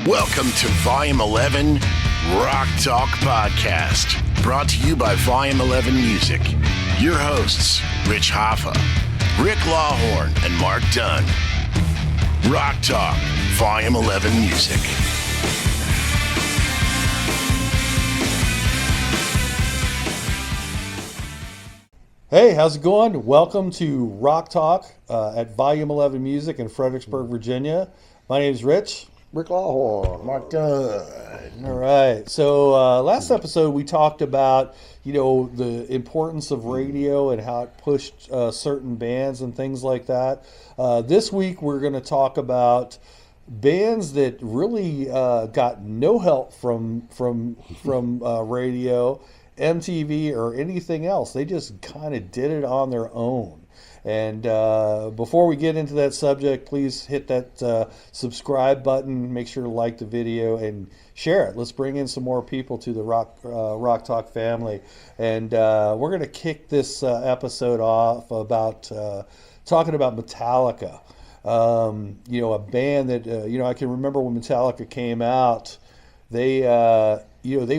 Welcome to Volume 11 RockTalk Podcast, brought to you by Volume 11 Music. Your hosts, Rich Hoffa, Rick Lawhorn, and Mark Dunn. RockTalk, Volume 11 Music. Hey, how's it going? Welcome to RockTalk at Volume 11 Music in Fredericksburg, Virginia. My name is Rich. Rick Lawhorn. Mark Dunn. All right. So last episode we talked about, the importance of radio and how it pushed certain bands and things like that. This week we're going to talk about bands that really got no help from radio, MTV, or anything else. They just kind of did it on their own. And before we get into that subject, please hit that subscribe button. Make sure to like the video and share it. Let's bring in some more people to the Rock Talk family. And we're going to kick this episode off about talking about Metalica. A band that I can remember when Metallica came out. They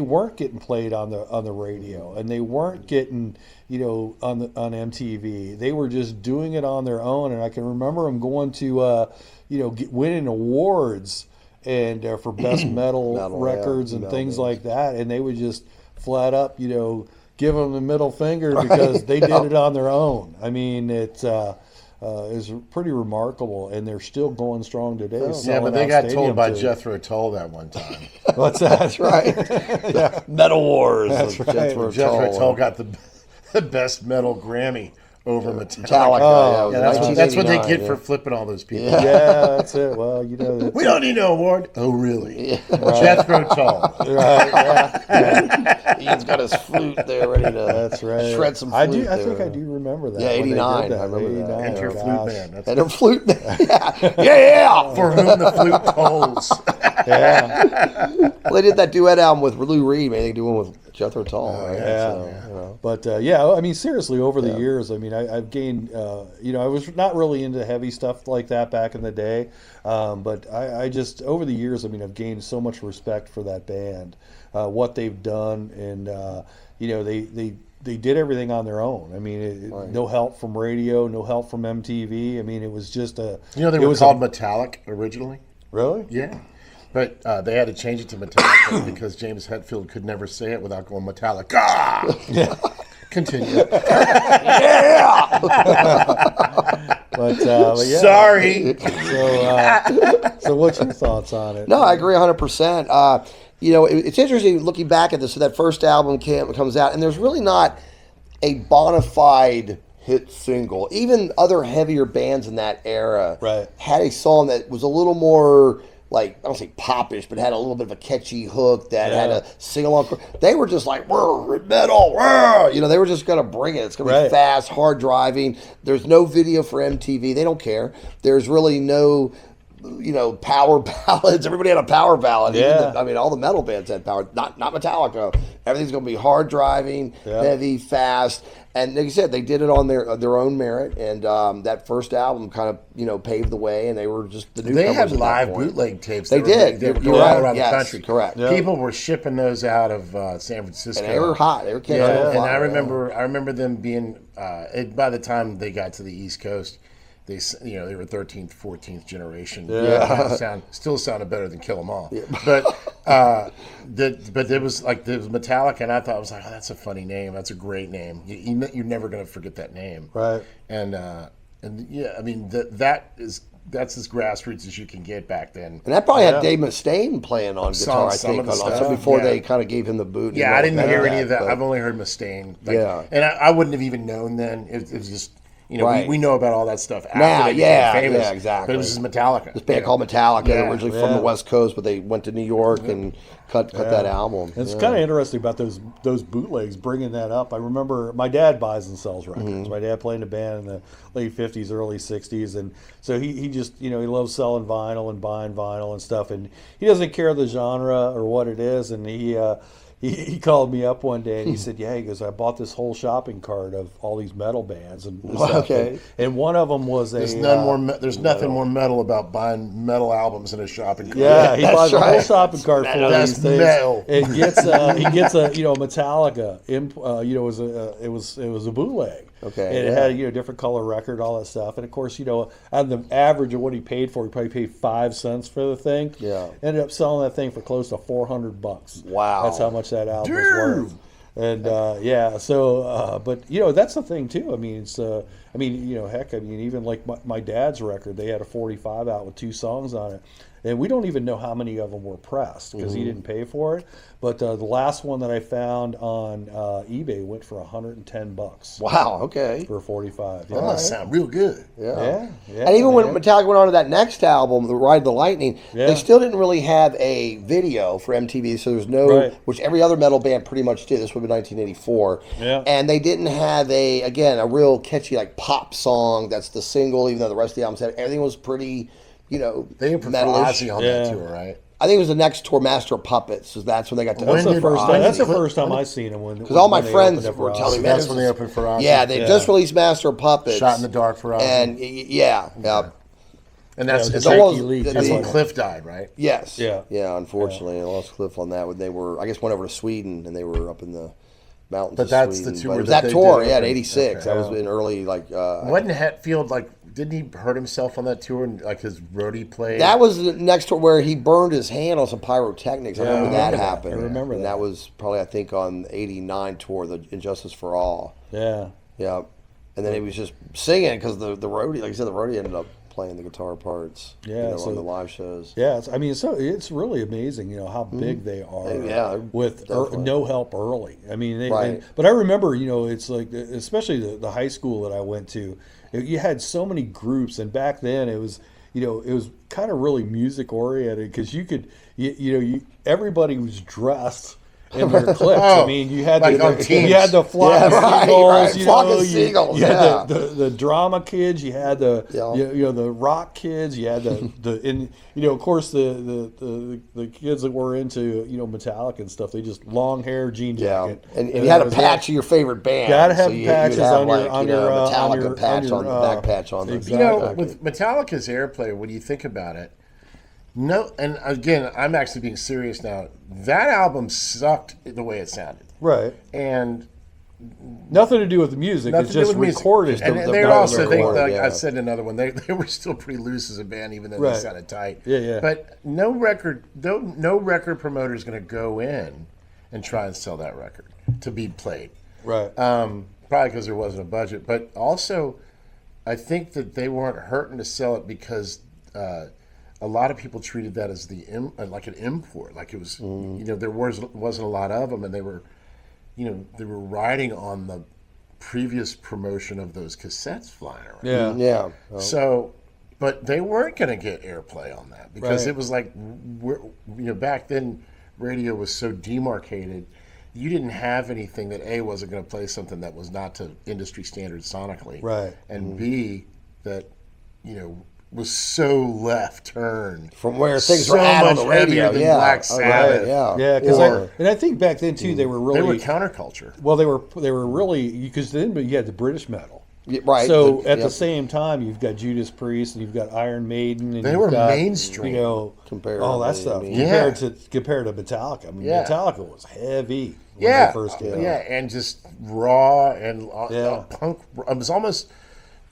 weren't getting played on the radio, and they weren't getting on MTV. They were just doing it on their own. And I can remember them going to winning awards and for best metal records and things like that. And they would just flat up give them the middle finger because they did it on their own. I mean, it is pretty remarkable, and they're still going strong today. Yeah, but they got told by Jethro Tull that one time. What's that? That's right. Yeah. Metal Wars. That's right. Jethro Tull got the best metal Grammy over Metallica. Oh, yeah, that's what they get for flipping all those people. Yeah, that's it. Well, we don't need no award. Oh, really? Yeah. Right. Jethro Tull. Right. Yeah. Ian's got his flute there ready to That's right. shred some flute. I think I do remember that. Yeah, when they did 89. that. I remember that. And your flute band. That's And a flute band. Yeah. for whom the flute tolls. Yeah. Well, they did that duet album with Lou Reed. Maybe they do one with Jethro Tull. Right? Yeah. So, But I mean, seriously, over the years, I mean, I've gained, I was not really into heavy stuff like that back in the day. But I just, over the years, I mean, I've gained so much respect for that band, what they've done. And, they did everything on their own. I mean, no help from radio, no help from MTV. I mean, it was just a... They were called Metallic originally. Really? Yeah. But they had to change it to Metallica because James Hetfield could never say it without going Metallica. Yeah. Continue. yeah. But yeah. Sorry. So what's your thoughts on it? No, I agree 100%. It's interesting looking back at this. So that first album comes out, and there's really not a bona fide hit single. Even other heavier bands in that era had a song that was a little more, like, I don't say popish, but had a little bit of a catchy hook that had a sing-along. They were just like, we're metal, they were just going to bring it. It's going to be fast, hard driving. There's no video for MTV. They don't care. There's really no... power ballads. Everybody had a power ballad. Yeah. All the metal bands had power. Not Metallica. Everything's going to be hard driving, heavy, fast. And like you said, they did it on their own merit. And that first album kind of paved the way. And they were just the newcomers. They had at live that point. bootleg tapes. They did. They were You're going right. all around Yes, the country. correct. Yeah. People were shipping those out of San Francisco. And they were hot. They were catching on and fire. I remember them being. By the time they got to the East Coast, they were 13th, 14th generation. Still sounded better than Kill 'Em All. Yeah. But it was Metallica, and I thought, I was like, oh, that's a funny name. That's a great name. You're never going to forget that name. Right. And I mean that's as grassroots as you can get back then. And that probably had Dave Mustaine playing on guitar, I think, before they kind of gave him the boot. Yeah, I didn't hear any of that. I've only heard Mustaine. And I wouldn't have even known then. It was just... we know about all that stuff after they became famous. Yeah, exactly. But it was just Metallica. This band called Metallica, originally from the West Coast, but they went to New York and cut that album. It's kind of interesting about those bootlegs, bringing that up. I remember my dad buys and sells records. Mm-hmm. My dad played in a band in the late 50s, early 60s, and so he just, he loves selling vinyl and buying vinyl and stuff, and he doesn't care the genre or what it is, and he he called me up one day and he said, "Yeah," he goes, "I bought this whole shopping cart of all these metal bands and stuff." Okay. And one of them was There's nothing more metal about buying metal albums in a shopping cart. Yeah, he buys a whole right. shopping cart full of That's these things. metal. And gets he gets a Metalica. It was a bootleg. Okay, And it had a different color record, all that stuff. And of course, on the average of what he paid for, he probably paid 5 cents for the thing. Yeah. Ended up selling that thing for close to $400. Wow. That's how much that album was worth. And but that's the thing too. I mean, it's heck, even like my dad's record, they had a 45 out with 2 songs on it, and we don't even know how many of them were pressed because he didn't pay for it. But the last one that I found on eBay went for $110. Wow. Okay. For 45. That must sound real good. Yeah. And even when Metallica went on to that next album, The Ride the Lightning, they still didn't really have a video for MTV, so there's no, which every other metal band pretty much did. This would be 1984. Yeah. And they didn't have a real catchy like pop song that's the single, even though the rest of the albums had everything was pretty, They opened for metalish. Ozzy on that tour, right? I think it was the next tour, Master of Puppets. So that's when they got to. That's the first time. That's the Ozzy. first time I seen him. Because all my friends were telling me That's when they opened for Ozzy. Yeah, they just released Master of Puppets. Shot in the Dark for Ozzy. And And that's when Cliff died, right? Yes. Yeah. Yeah. Unfortunately, I lost Cliff on that when they were. I guess went over to Sweden and they were up in the mountains. But of that's Sweden. the tour But it was that that they tour. did. Yeah, in '86. Okay. That was in early Wasn't Hetfield didn't he hurt himself on that tour and his roadie played? That was the next tour where he burned his hand on some pyrotechnics. I remember that happened. I remember and that. that was probably, I think, on the '89 tour, the Injustice for All. Yeah. Yeah. And then he was just singing because the roadie, like I said, the roadie ended up playing the guitar parts. Yeah, on the live shows. Yeah, it's really amazing, how big they are. Yeah, with no help early. I mean, Right. but I remember, it's like, especially the high school that I went to, you had so many groups, and back then it was, it was kind of really music oriented because you could, everybody was dressed in their clips. I mean, you had the flock of seagulls, flock of seagulls. You had the drama kids, you had the the rock kids, you had and of course the kids that were into Metallica and stuff. They just long hair, jean jacket, and you had a patch of your favorite band. Gotta have patches on your Metallica patch on the back patch on there. Exactly. With Metallica's airplay, when you think about it. No, and again, I'm actually being serious now. That album sucked the way it sounded. Right. And nothing to do with the music. It's just recorded. And they also think, I said in another one, they were still pretty loose as a band, even though they sounded tight. Yeah. But no record promoter is going to go in and try and sell that record to be played. Right. Probably because there wasn't a budget, but also I think that they weren't hurting to sell it because. A lot of people treated that as like an import, like it was, there wasn't a lot of them, and they were riding on the previous promotion of those cassettes flying around. Yeah. So, but they weren't going to get airplay on that because it was like, back then, radio was so demarcated. You didn't have anything that wasn't going to play something that was not to industry standards sonically, right, and B that was so left turn from where things were at on the radio. Black Sabbath. And I think back then too they were counterculture. Well, they were really because then you had the British metal. Right. So at the same time, you've got Judas Priest and you've got Iron Maiden, and they were mainstream. Compared all that stuff. Compared to Metallica. I mean, Metallica was heavy when they first came out. Yeah, and just raw and punk. It was almost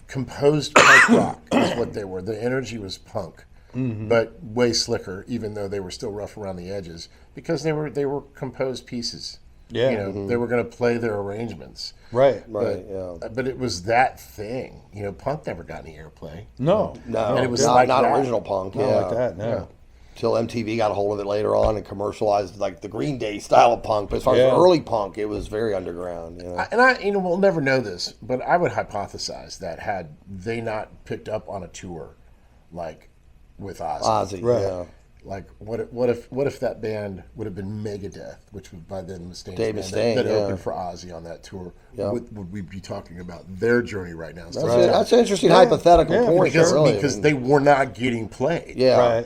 composed punk rock is what they were. The energy was punk, but way slicker, even though they were still rough around the edges because they were composed pieces. Yeah, they were going to play their arrangements. Right. But it was that thing. Punk never got any airplay. No. And it was not original punk. Not like that. No. Till MTV got a hold of it later on and commercialized like the Green Day style of punk. But as far as early punk, it was very underground. We'll never know this, but I would hypothesize that had they not picked up on a tour, like with Ozzy, right? Like what if that band would have been Megadeth, which was by then Dave Mustaine that opened for Ozzy on that tour? Would we be talking about their journey right now? That's an interesting hypothetical point. Because they were not getting played. Yeah.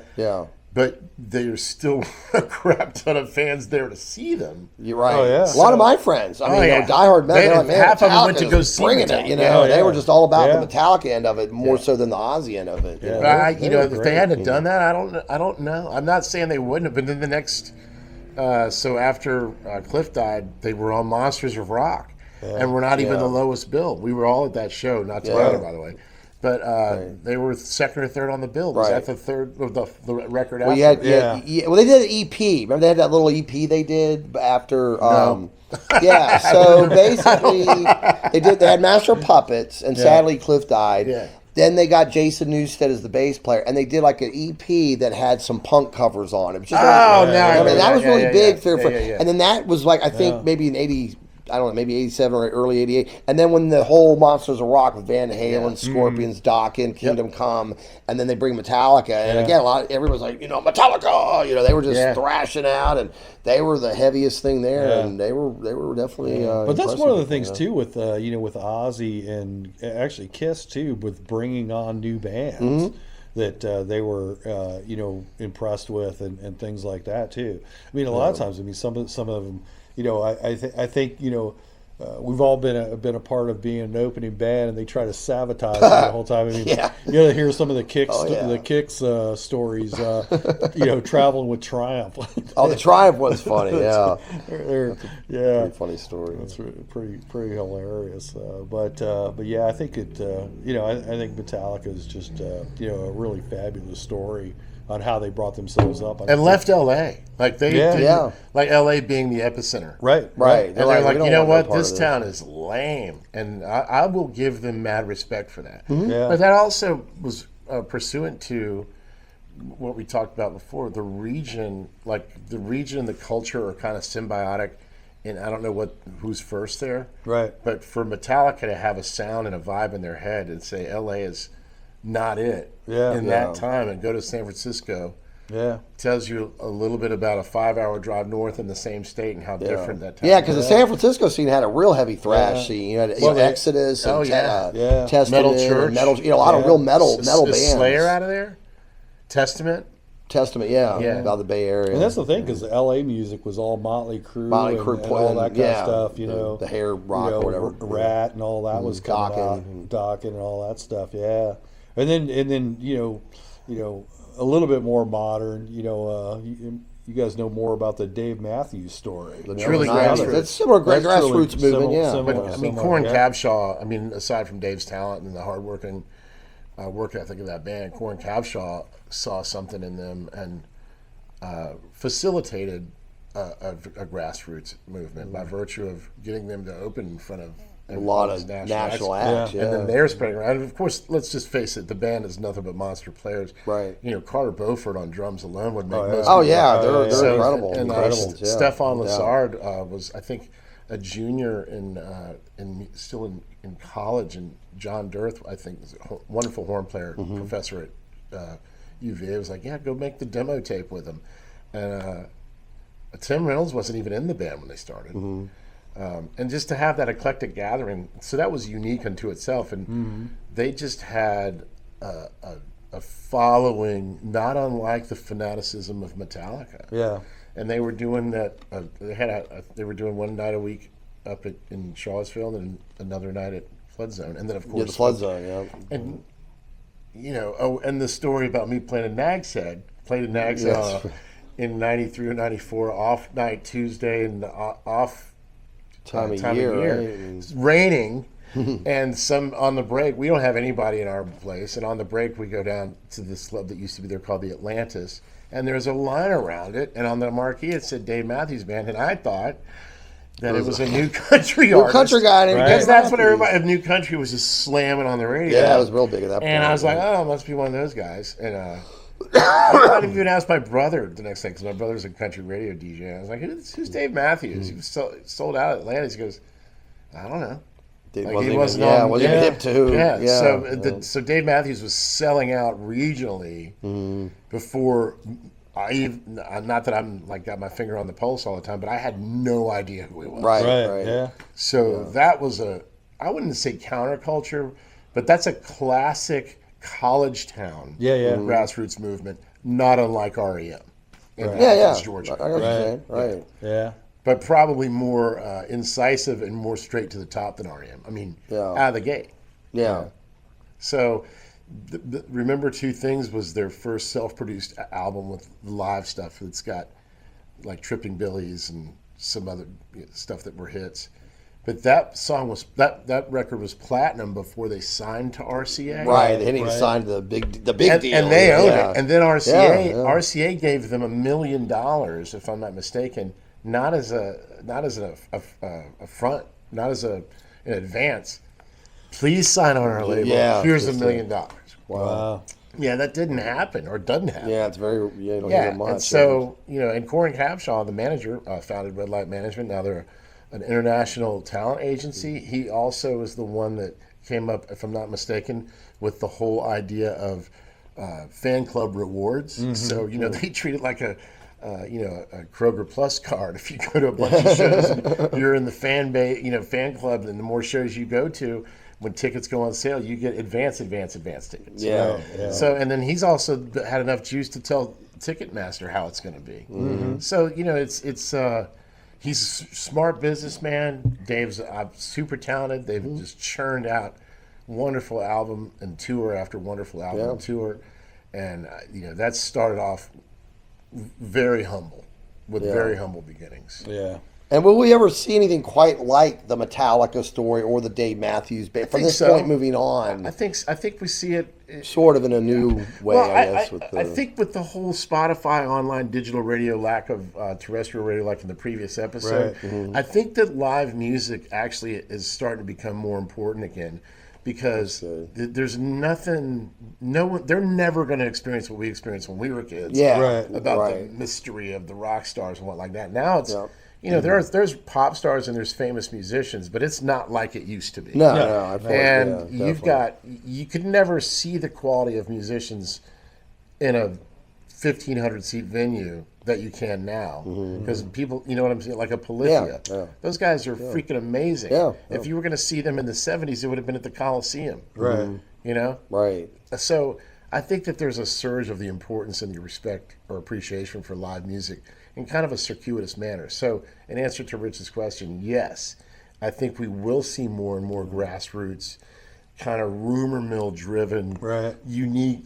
but there's still a crap ton of fans there to see them. You're right. Oh, yeah. A lot of my friends. I mean, diehard Metal. They're like, man, half of them went to Metallica's go see bringing Metallica. it. You know, they were just all about Yeah. the Metallica end of it more so than the Ozzy end of it. You know? But They were if great. they hadn't done that, I don't know. I'm not saying they wouldn't have. But then the next, so after Cliff died, they were on Monsters of Rock, and we're not even the lowest bill. We were all at that show, not together, by the way. But they were second or third on the bill. Was that the third of the record Well, after? well, they did an EP. Remember they had that little EP they did after. Yeah, so basically they had Master of Puppets, and sadly Cliff died. Yeah. Then they got Jason Newsted as the bass player, and they did like an EP that had some punk covers on it. It was just that was really big. And then that was like I think maybe in '80. I don't know, maybe 87 or early 88. And then when the whole Monsters of Rock with Van Halen, Scorpions, Dokken, Kingdom Come, and then they bring Metallica. And again, everyone's like, Metallica! They were just thrashing out, and they were the heaviest thing there, and they were definitely But that's one of the things, too, with, with Ozzy and actually Kiss, too, with bringing on new bands. That they were, impressed with and things like that, too. I mean, a lot of times, some of them, I think we've all been a part of being an opening band, and they try to sabotage it the whole time. I mean, you got to hear some of the Kicks stories. Traveling with Triumph. The Triumph one's funny. Yeah, pretty funny story. That's pretty hilarious. But yeah, I think it. I think Metallica is just a really fabulous story on how they brought themselves up. And left L.A. Like they did, like L.A. being the epicenter. Right. And they're like, you know what? This town is lame. And I will give them mad respect for that. Yeah. But that also was pursuant to what we talked about before. The region and the culture are kind of symbiotic. And I don't know who's first there. Right. But for Metallica to have a sound and a vibe in their head and say L.A. is not it that time, and go to San Francisco tells you a little bit about a 5-hour drive north in the same state and how different that town because the San Francisco scene had a real heavy thrash scene. You had Exodus and Testament, Metal Church, a lot of real metal bands. Slayer out of there, Testament, about the Bay Area. And that's the thing, because the L.A. music was all Motley Crue and all that kind of stuff, the hair rock or whatever. Rat and all that was coming out, Dokken and all that stuff, And then a little bit more modern, you guys know more about the Dave Matthews story. Truly grassroots. It's similar grassroots movement, But I mean, Corn Cabshaw, aside from Dave's talent and the hard-working work ethic of that band, Corn Cabshaw saw something in them and facilitated a grassroots movement by virtue of getting them to open in front of a lot of national acts. And then they're spreading around. And of course, let's just face it, the band is nothing but monster players. Right. Carter Beauford on drums alone would make most they're incredible. And Stefan Lassard was, I think, a junior still in college, and John Dirth, I think, is a wonderful horn player, professor at UVA, was like, go make the demo tape with him. And Tim Reynolds wasn't even in the band when they started. And just to have that eclectic gathering, so that was unique unto itself. And they just had a following not unlike the fanaticism of Metallica. Yeah. And they were doing that. They were doing one night a week up in Charlottesville, and another night at Flood Zone, and then of course the Flood Zone. And and the story about me playing in Nag's Head, played in Nag's Head in '93 or '94, off night Tuesday, and off time of year. Right? It's raining. And on the break, we don't have anybody in our place, and on the break we go down to this club that used to be there called the Atlantis, and there's a line around it, and on the marquee it said Dave Matthews Band, and I thought that it was a new country artist. Country guy named because Dave that's Matthews. what everybody of New Country was just slamming on the radio. Yeah, it was real big at that point. And I was like, oh, it must be one of those guys. And I even asked my brother the next thing, because my brother's a country radio DJ. And I was like, who's Dave Matthews? He was sold out at Atlantis. He goes, I don't know. Wasn't even hip to. So Dave Matthews was selling out regionally before not that I'm like got my finger on the pulse all the time, but I had no idea who he was. Right. Yeah. So that was I wouldn't say counterculture, but that's a classic college town grassroots movement. not unlike REM. In Yeah, yeah. Athens, Georgia. I got what you're saying. Right. Yeah. But probably more incisive and more straight to the top than REM. I mean, out of the gate. Yeah. So, Remember Two Things was their first self-produced album with live stuff that's got like Tripping Billies and some other stuff that were hits. But that song was that record was platinum before they signed to RCA. Right, they didn't even sign the big deal. And they owned yeah. it. And then RCA gave them $1 million, if I'm not mistaken, not as a front, not as an advance. Please sign on our label. Yeah, Here's $1 million. Wow. Yeah, that didn't happen or doesn't happen. Yeah, it's very you don't hear much. And so and Corin Capshaw, the manager, founded Red Light Management. Now they're an international talent agency. He also is the one that came up, if I'm not mistaken, with the whole idea of fan club rewards. Mm-hmm. So they treat it like a Kroger Plus card. If you go to a bunch of shows, and you're in the fan club, and the more shows you go to, when tickets go on sale, you get advance tickets. Yeah. So, and then he's also had enough juice to tell Ticketmaster how it's going to be. Mm-hmm. So, he's a smart businessman. Dave's super talented. They've just churned out wonderful album and tour after wonderful album and tour. And, that started off very humble, with very humble beginnings. Yeah. And will we ever see anything quite like the Metallica story or the Dave Matthews Band? From this point moving on, I think we see it sort of in a new way. Well, I guess. I think with the whole Spotify, online, digital radio, lack of terrestrial radio, like in the previous episode, I think that live music actually is starting to become more important again. Because there's nothing, they're never going to experience what we experienced when we were kids. Yeah, about the mystery of the rock stars and what like that. Now it's, there's pop stars and there's famous musicians, but it's not like it used to be. No, you could never see the quality of musicians in a 1,500 seat venue that you can now, because people, you know what I'm saying, like a Polyphia. Those guys are freaking amazing. If you were going to see them in the 70s, it would have been at the Coliseum. Right. Right. So I think that there's a surge of the importance and the respect or appreciation for live music in kind of a circuitous manner. So in answer to Rich's question, yes, I think we will see more and more grassroots, kind of rumor mill driven, unique,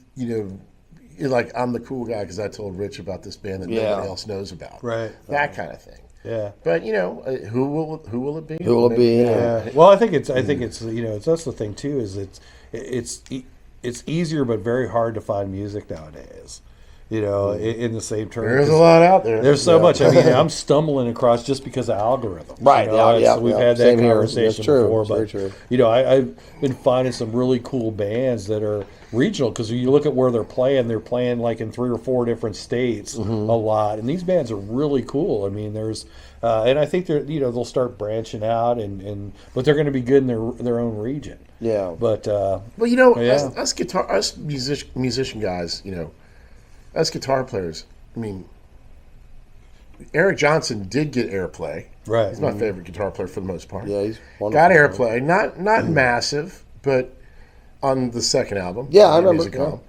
like I'm the cool guy because I told Rich about this band that nobody else knows about. Right. That kind of thing. Yeah. But who will it be? Who will it be? Yeah. Well, I think it's that's the thing too, is it's easier but very hard to find music nowadays. In the same term. There's a lot out there. There's so much. I mean, I'm stumbling across just because of algorithms. Right. We've had that conversation before. But true. I've been finding some really cool bands that are regional, because when you look at where they're playing like in 3 or 4 different states a lot, and these bands are really cool. I mean, there's and I think they'll start branching out, but they're going to be good in their own region. Yeah. But us musician guys, us guitar players, I mean, Eric Johnson did get airplay. Right. He's my favorite guitar player for the most part. Yeah, he's wonderful. Got airplay, not massive, but on the second album. Yeah, I remember.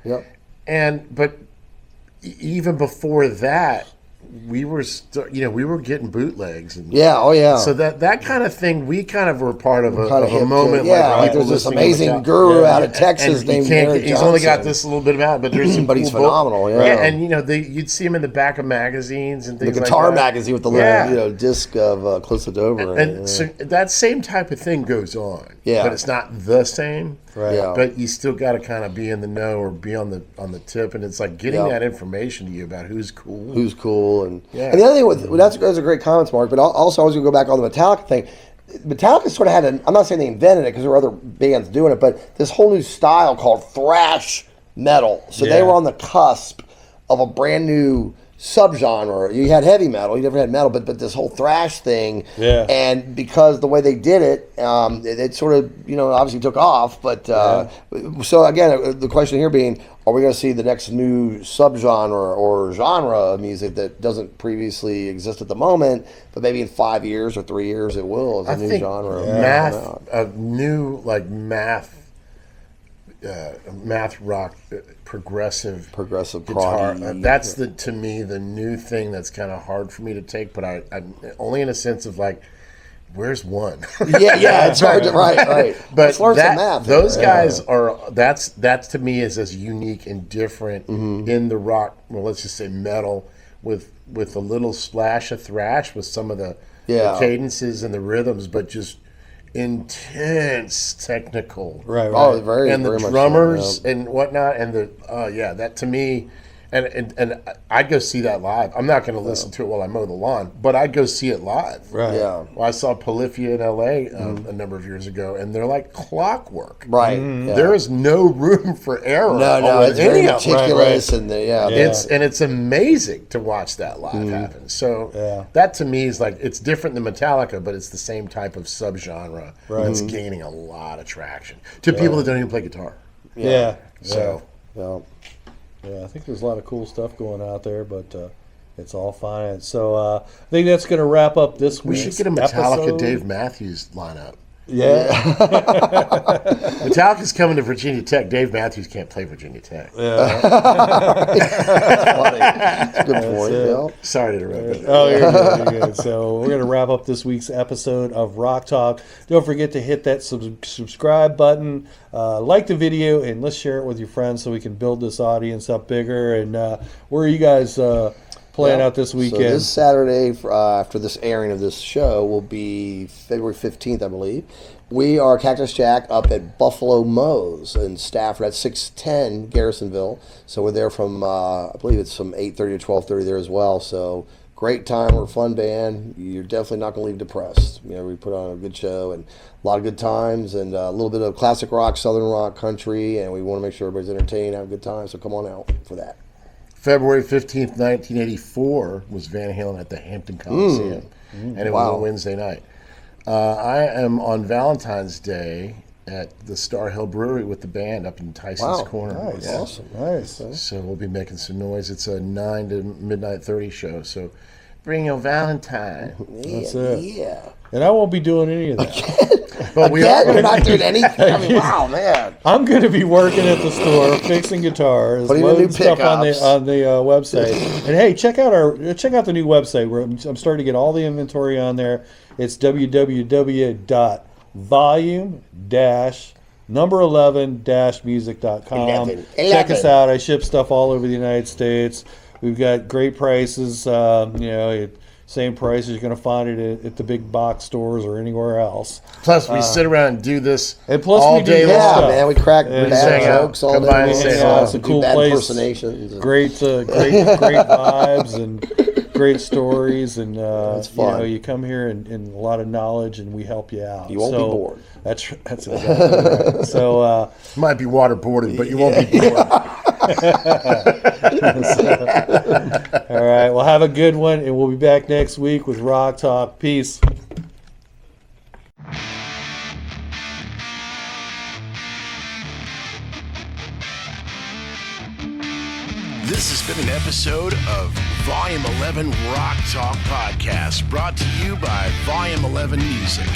But even before that, we were getting bootlegs. And so that kind of thing, we kind of were part of a moment. Like there's this amazing guru out of Texas named Eric Johnson. He's only got this little bit about it, but there's some but he's phenomenal. And you'd see him in the back of magazines and things like that. The guitar magazine with the little disc of Close to Dover. And so that same type of thing goes on. Yeah. But it's not the same. Right. Yeah. But you still got to kind of be in the know or be on the tip, and it's like getting that information to you about who's cool. And the other thing that's a great comment, Mark. But also, I was going to go back on the Metallica thing. Metallica sort of had I'm not saying they invented it because there were other bands doing it, but this whole new style called thrash metal. So they were on the cusp of a brand new subgenre. You had heavy metal, you never had metal, but this whole thrash thing. Yeah. And because the way they did it, it sort of obviously took off. But so again, the question here being, are we going to see the next new subgenre or genre of music that doesn't previously exist at the moment, but maybe in 5 years or 3 years it will as a new genre? A new math math rock, progressive guitar. That's to me the new thing that's kind of hard for me to take. But I'm only in a sense of like, where's one? yeah, it's hard to right. But math, those guys are that to me is as unique and different in the rock. Well, let's just say metal with a little splash of thrash with some of the cadences and the rhythms, but just intense technical, right. Very, and the very drummers much so, and whatnot, and that to me, and I'd go see that live. I'm not going to listen to it while I mow the lawn, but I'd go see it live. Right. Yeah. Well, I saw Polyphia in L.A. A number of years ago, and they're like clockwork. Right. Yeah. There is no room for error. No, it's very meticulous, and it's amazing to watch that live happen. So that to me is like, it's different than Metallica, but it's the same type of subgenre that's gaining a lot of traction to people that don't even play guitar. Yeah. So. Yeah, I think there's a lot of cool stuff going out there, but it's all fine. So I think that's going to wrap up this week's We should get a Metallica episode. Dave Matthews lineup. Yeah. Metallica's coming to Virginia Tech. Dave Matthews can't play Virginia Tech. Yeah. That's a good point. Yeah. Sorry to interrupt. Oh, you're good. So we're going to wrap up this week's episode of Rock Talk. Don't forget to hit that subscribe button, like the video, and let's share it with your friends so we can build this audience up bigger. And where are you guys playing out this weekend? So this Saturday, after this airing of this show, will be February 15th, I believe. We are Cactus Jack up at Buffalo Moe's in Stafford at 610 Garrisonville. So we're there from, I believe it's from 8:30 to 12:30 there as well. So great time. We're a fun band. You're definitely not going to leave depressed. We put on a good show and a lot of good times and a little bit of classic rock, southern rock, country, and we want to make sure everybody's entertained, have a good time. So come on out for that. February 15th, 1984 was Van Halen at the Hampton Coliseum, and it was a Wednesday night. I am on Valentine's Day at the Star Hill Brewery with the band up in Tyson's Corner. Nice. Yeah. Awesome. Nice. So we'll be making some noise. It's a 9 to midnight 30 show, so bring your Valentine. That's it. Yeah. And I won't be doing any of that. But You're not doing anything. I mean, wow, man. I'm going to be working at the store, fixing guitars, Putting in loading new stuff on the pickups. website. And hey, check out the new website. I'm starting to get all the inventory on there. It's www.volume-11-music.com. Check us out. I ship stuff all over the United States. We've got great prices. Same price as you're going to find it at the big box stores or anywhere else. Plus, we sit around and do this And plus all we do day good long. stuff. Yeah, man, we crack And bad hang out. jokes all Come day. by and long. say hello. We It's a do cool bad place. impersonations. Great vibes and great stories, and fun. you come here and a lot of knowledge, and we help you out. You won't be bored. That's exactly right. So Might be waterboarded, but you won't be bored. all right, well, have a good one, and we'll be back next week with Rock Talk. Peace. This has been an episode of Volume 11 Rock Talk Podcast, brought to you by Volume 11 Music.